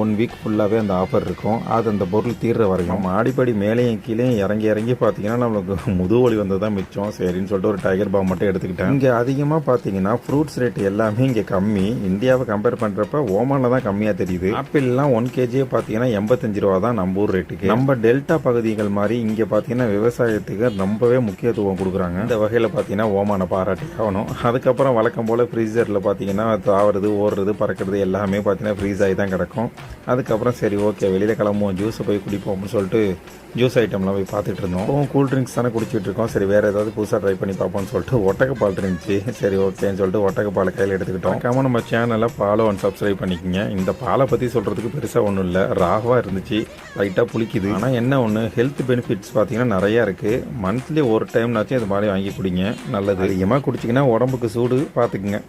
1 week ஃபுல்லாகவே அந்த offer இருக்கும். அது அந்த பொருள் தீர்ற வரைக்கும் மாடிப்படி மேலேயும் கீழே இறங்கி பார்த்தீங்கன்னா நம்மளுக்கு முதுவலி வந்து தான் மிச்சம். சரின்னு சொல்லிட்டு ஒரு டைகர் பாம் மட்டும் எடுத்துக்கிட்டேன். இங்கே அதிகமாக பார்த்தீங்கன்னா ஃப்ரூட்ஸ் ரேட் எல்லாமே இங்கே கம்மி. இந்தியாவை கம்பேர் பண்ணுறப்ப ஓமானில் தான் கம்மியாக தெரியுது. ஆப்பிள்லாம் 1 kg பார்த்தீங்கன்னா 85 ரூபா தான் நம்ம ஊர் ரேட்டுக்கு. நம்ம டெல்டா பகுதிகள் மாதிரி இங்கே பார்த்தீங்கன்னா விவசாயத்துக்கு ரொம்பவே முக்கியத்துவம் கொடுக்குறாங்க. இந்த வகையில் பார்த்தீங்கன்னா ஓமானை பாராட்டி ஆகணும். அதுக்கப்புறம் வழக்கம் போல் ஃப்ரீசரில் பார்த்தீங்கன்னா தாவறது ஓடுறது பறக்கிறது எல்லாமே பார்த்தீங்கன்னா ஃப்ரீஸ் ஆகி தான் கிடக்கும். அதுக்கப்புறம் சரி ஓகே வெளியில் கிளம்புவோம், ஜூஸை போய் குடிப்போம் அப்படின்னு சொல்லிட்டு ஜூஸ் ஐட்டம்லாம் போய் பார்த்துட்டு இருந்தோம். அப்புறம் கூல் ட்ரிங்க்ஸ் தானே குடிச்சிட்டு இருக்கோம். சரி வேறு ஏதாவது புதுசாக ட்ரை பண்ணி பார்ப்போம்னு சொல்லிட்டு ஒட்டக்கப்பால் இருந்துச்சு. சரி ஓகேன்னு சொல்லிட்டு ஒட்டக்கப்பாலை கையில் எடுத்துக்கிட்டோம். கம்ம நம்ம சேனலை ஃபாலோ அண்ட் சப்ஸ்கிரைப் பண்ணிக்கோங்க. இந்த பாலை பற்றி சொல்கிறதுக்கு பெருசாக ஒன்றும் இல்லை, ராவாக இருந்துச்சு, லைட்டாக புளிக்குது. ஆனால் என்ன ஒன்று ஹெல்த் பெனிஃபிட்ஸ் பார்த்தீங்கன்னா நிறையா இருக்குது. மந்த்லி ஒரு டைம்னாச்சும் இது மாதிரி வாங்கி குடிங்க, நல்லது. அதிகமாக குடிச்சிங்கன்னா உடம்புக்கு சூடு பார்த்துக்குங்க.